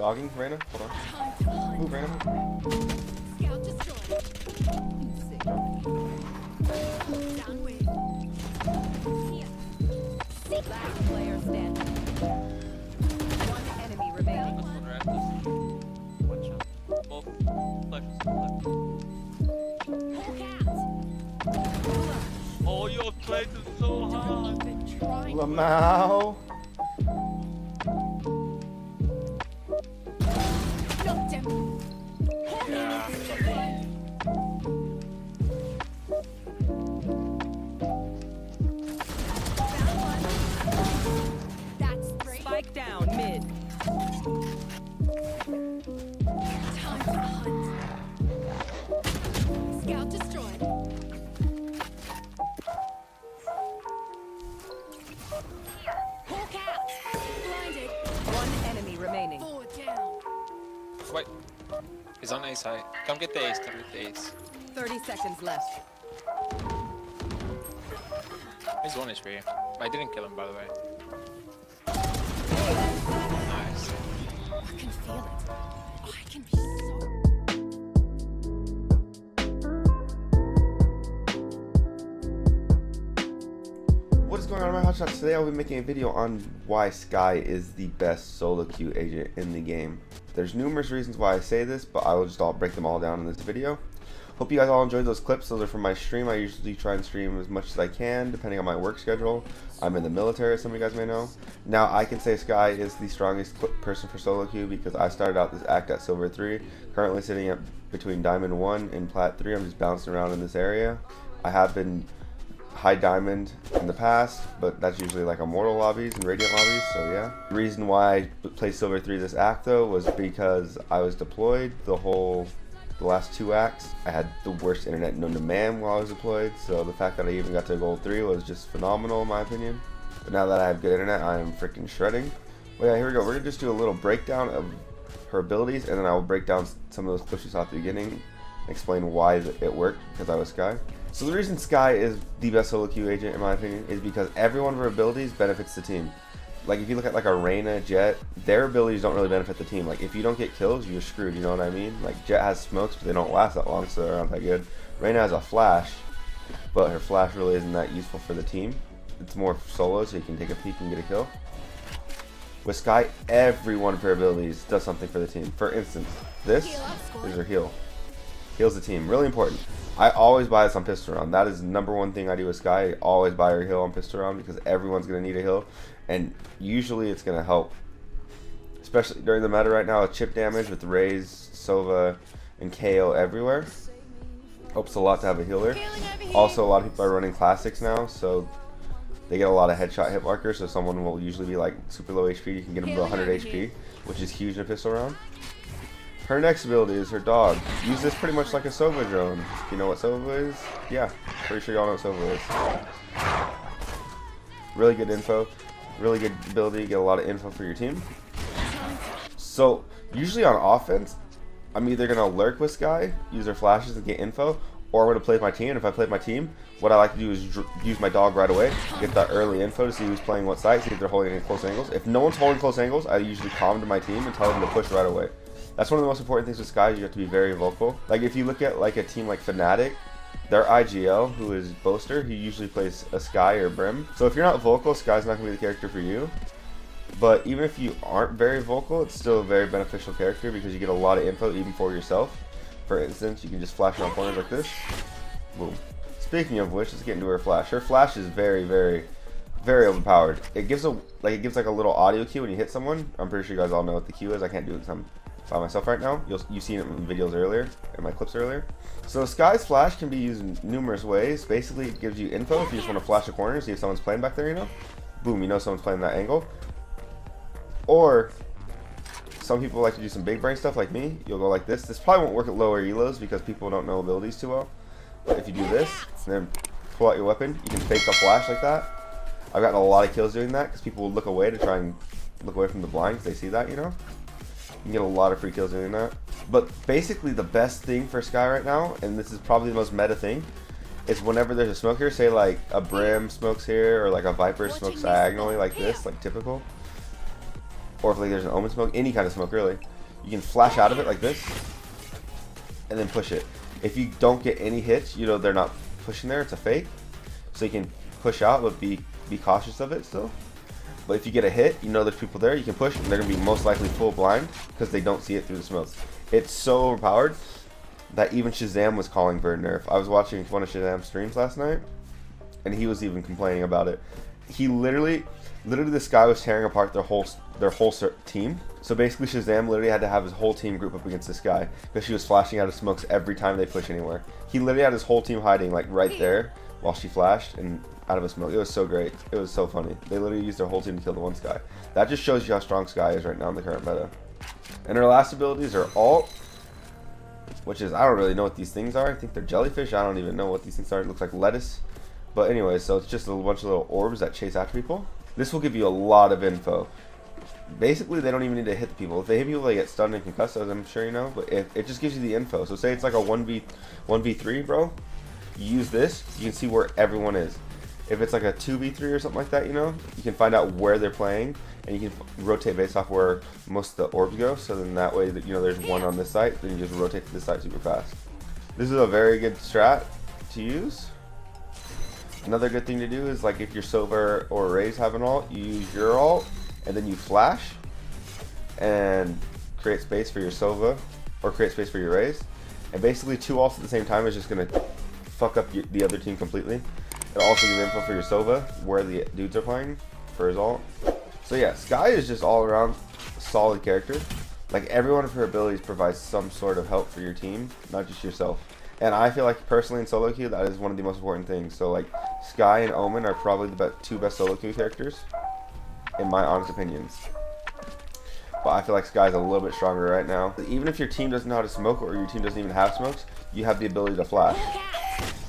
Dogging, Reyna. Hold on. Move, Reyna. Scout destroyed. Down with. Here. Last player standing. One enemy remaining. One shot. Both flashes. Hawk out. Oh, your plate is so hard. Been trying. Lamau. Knocked him. Yeah. That's three. Spike down mid. Time to hunt. Scout destroyed. Hawk out. Blinded. One enemy remaining. Four down. Wait. He's on A side. Come get the ace, come get the ace. 30 seconds left. He's 1 HP. I didn't kill him, by the way. Nice. I can feel it. I can be so. What is going on, my hotshots? Today I'll be making a video on why Skye is the best solo queue agent in the game. There's numerous reasons why I say this, but I will just break them all down in this video. Hope you guys all enjoyed those clips. Those are from my stream. I usually try and stream as much as I can, depending on my work schedule. I'm in the military, as some of you guys may know. Now, I can say Skye is the strongest person for solo queue because I started out this act at Silver 3, currently sitting at between Diamond 1 and Plat 3. I'm just bouncing around in this area. I have been High Diamond in the past, but that's usually like Immortal lobbies and Radiant lobbies, so yeah. The reason why I played Silver 3 this act though was because I was deployed the last 2 acts. I had the worst internet known to man while I was deployed, so the fact that I even got to Gold 3 was just phenomenal in my opinion. But now that I have good internet, I am freaking shredding. Well yeah, here we go. We're gonna just do a little breakdown of her abilities, and then I will break down some of those clips you saw at the beginning and explain why it worked, because I was Skye. So the reason Skye is the best solo queue agent in my opinion is because every one of her abilities benefits the team. Like if you look at like a Reyna, Jett, their abilities don't really benefit the team. Like if you don't get kills, you're screwed, you know what I mean? Like Jett has smokes, but they don't last that long, so they're not that good. Reyna has a flash, but her flash really isn't that useful for the team. It's more solo, so you can take a peek and get a kill. With Skye, every one of her abilities does something for the team. For instance, this is her heal. Heals the team, really important. I always buy this on pistol round. That is the #1 thing I do with Skye. I always buy her heal on pistol round because everyone's going to need a heal, and usually it's going to help, especially during the meta right now with chip damage with Raze, Sova, and KO everywhere. Helps a lot to have a healer. Also, a lot of people are running classics now, so they get a lot of headshot hit markers, so someone will usually be like super low HP. You can get them to 100 HP, which is huge in a pistol round. Her next ability is her dog. Use this pretty much like a Sova drone. You know what Sova is? Yeah, pretty sure y'all know what Sova is. Really good info. Really good ability. Get a lot of info for your team. So, usually on offense, I'm either going to lurk with Skye, use her flashes to get info, or I'm going to play with my team. And if I play with my team, what I like to do is use my dog right away, get that early info to see who's playing what side, see if they're holding in close angles. If no one's holding close angles, I usually calm to my team and tell them to push right away. That's one of the most important things with Skye, is you have to be very vocal. Like if you look at like a team like Fnatic, their IGL, who is Boaster, he usually plays a Skye or Brim. So if you're not vocal, Skye's not going to be the character for you. But even if you aren't very vocal, it's still a very beneficial character because you get a lot of info even for yourself. For instance, you can just flash around corners like this. Boom. Speaking of which, let's get into her flash. Her flash is very, very, very overpowered. It gives like a little audio cue when you hit someone. I'm pretty sure you guys all know what the cue is. I can't do it because I'm by myself right now. You've seen it in videos earlier, in my clips earlier. So Skye's flash can be used in numerous ways. Basically, it gives you info if you just want to flash a corner, see if someone's playing back there, you know. Boom, you know someone's playing that angle. Or some people like to do some big brain stuff like me. You'll go like this. This probably won't work at lower elos because people don't know abilities too well. But if you do this, and then pull out your weapon, you can fake a flash like that. I've gotten a lot of kills doing that because people will look away to try and look away from the blind because they see that, you know. You can get a lot of free kills doing that. But basically the best thing for Skye right now, and this is probably the most meta thing, is whenever there's a smoke here, say like a Brim smokes here, or like a Viper smokes diagonally like this, like typical. or if like there's an omen smoke, any kind of smoke really, you can flash out of it like this, and then push it. If you don't get any hits, you know they're not pushing there, it's a fake. So you can push out, but be cautious of it still. But if you get a hit, you know there's people there, you can push, and they're going to be most likely full blind, because they don't see it through the smokes. It's so overpowered that even Shazam was calling for a nerf. I was watching one of Shazam's streams last night, and he was even complaining about it. He literally this guy was tearing apart their whole team. So basically Shazam literally had to have his whole team group up against this guy because she was flashing out of smokes every time they push anywhere. He literally had his whole team hiding like right there while she flashed and out of a smoke. It was so great. It was so funny. They literally used their whole team to kill the one Skye. That just shows you how strong Skye is right now in the current meta. And her last abilities are alt, which is, I don't really know what these things are. I think they're jellyfish. I don't even know what these things are. It looks like lettuce. But anyway, so it's just a bunch of little orbs that chase after people. This will give you a lot of info. Basically, they don't even need to hit the people. If they hit people, they get stunned and concussed, as I'm sure you know. But it just gives you the info. So say it's like a 1v3, bro. You use this, you can see where everyone is. If it's like a 2v3 or something like that, you know, you can find out where they're playing, and you can rotate based off where most of the orbs go. So then that way, that you know, there's one on this side, then you just rotate to this side super fast. This is a very good strat to use. Another good thing to do is, like, if your Sova or Raze have an ult, you use your ult, and then you flash and create space for your Sova or create space for your Raze. And basically 2 ults at the same time is just going to fuck up the other team completely. It'll also give info for your Sova where the dudes are playing for his ult. So yeah, Skye is just all around solid character. Like, every one of her abilities provides some sort of help for your team, not just yourself. And I feel like personally in solo queue, that is one of the most important things. So like, Skye and Omen are probably the 2 best solo queue characters, in my honest opinions. But I feel like Skye's a little bit stronger right now. Even if your team doesn't know how to smoke, or your team doesn't even have smokes, you have the ability to flash.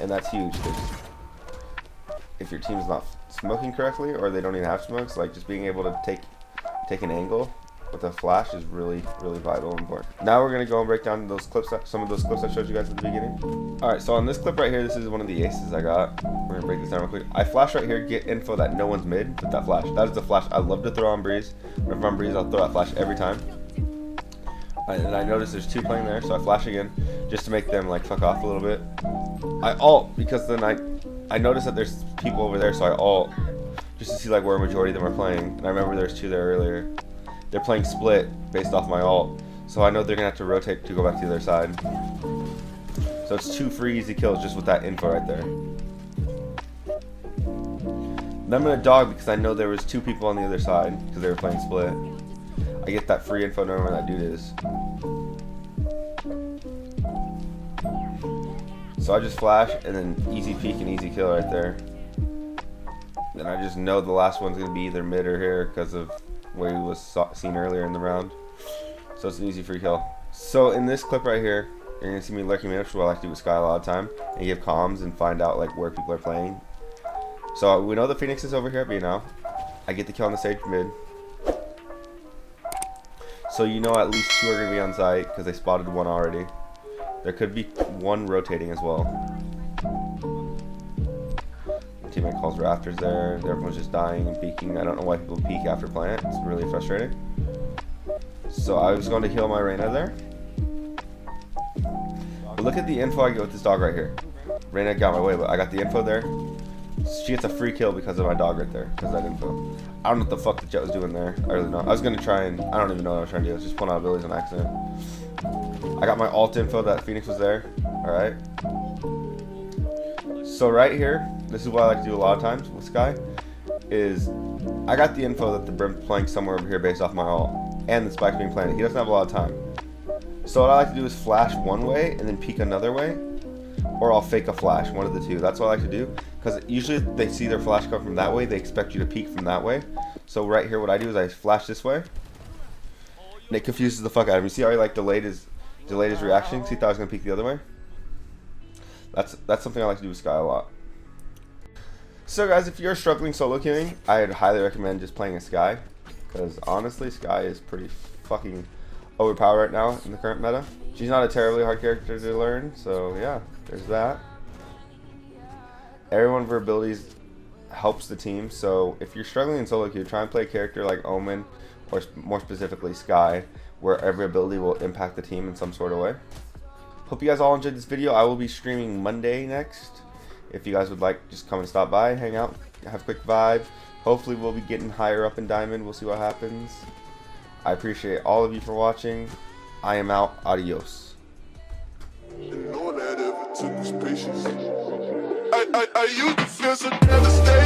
And that's huge, because if your team's not smoking correctly, or they don't even have smokes, like, just being able to take an angle with a flash is really, really vital and important. Now we're going to go and break down those clips, some of those clips I showed you guys at the beginning. Alright, so on this clip right here, this is one of the aces I got. We're going to break this down real quick. I flash right here, get info that no one's mid with that flash. That is the flash I love to throw on Breeze. Whenever I'm Breeze, I'll throw that flash every time. And I notice there's 2 playing there, so I flash again, just to make them like fuck off a little bit. I ult, because then I notice that there's people over there, so I ult, just to see like where a majority of them are playing. And I remember there's 2 there earlier. They're playing split based off my ult, so I know they're gonna have to rotate to go back to the other side. So it's 2 free easy kills just with that info right there. Then I'm gonna dog because I know there was 2 people on the other side because they were playing split. I get that free info knowing where that dude is. So I just flash and then easy peek and easy kill right there. Then I just know the last one's gonna be either mid or here because of where he was seen earlier in the round. So it's an easy free kill. So in this clip right here, you're gonna see me lurking mid, which is what I like to do with Skye a lot of time, and give comms and find out like where people are playing. So we know the Phoenix is over here at B now. I get the kill on the stage mid. So you know at least 2 are gonna be on site because they spotted 1 already. There could be 1 rotating as well. Teammate calls rafters there. Everyone's just dying and peeking. I don't know why people peek after plant. It's really frustrating. So I was going to heal my Reyna there. But look at the info I get with this dog right here. Reyna got my way, but I got the info there. She gets a free kill because of my dog right there. Because of that info. I don't know what the fuck the Jet was doing there. I really don't. I was going to try and... I don't even know what I was trying to do. I was just pulling out abilities on accident. I got my alt info that Phoenix was there. Alright. So right here, this is what I like to do a lot of times with Skye, is I got the info that the Brim's playing somewhere over here based off my ult, and the Spike's being planted. He doesn't have a lot of time. So what I like to do is flash one way and then peek another way, or I'll fake a flash, one of the 2. That's what I like to do, because usually if they see their flash come from that way, they expect you to peek from that way. So right here what I do is I flash this way, and it confuses the fuck out of him. You see how he like delayed his reaction? See, he thought I was going to peek the other way? That's something I like to do with Skye a lot. So guys, if you're struggling solo queuing, I'd highly recommend just playing a Skye, because honestly, Skye is pretty fucking overpowered right now in the current meta. She's not a terribly hard character to learn, so yeah, there's that. Every one of her abilities helps the team, so if you're struggling in solo queue, try and play a character like Omen or more specifically Sky, where every ability will impact the team in some sort of way. Hope you guys all enjoyed this video. I will be streaming Monday next. If you guys would like, just come and stop by, hang out, have a quick vibe. Hopefully we'll be getting higher up in Diamond. We'll see what happens. I appreciate all of you for watching. I am out. Adios. And no one had ever took this patience. I used to feel so devastated.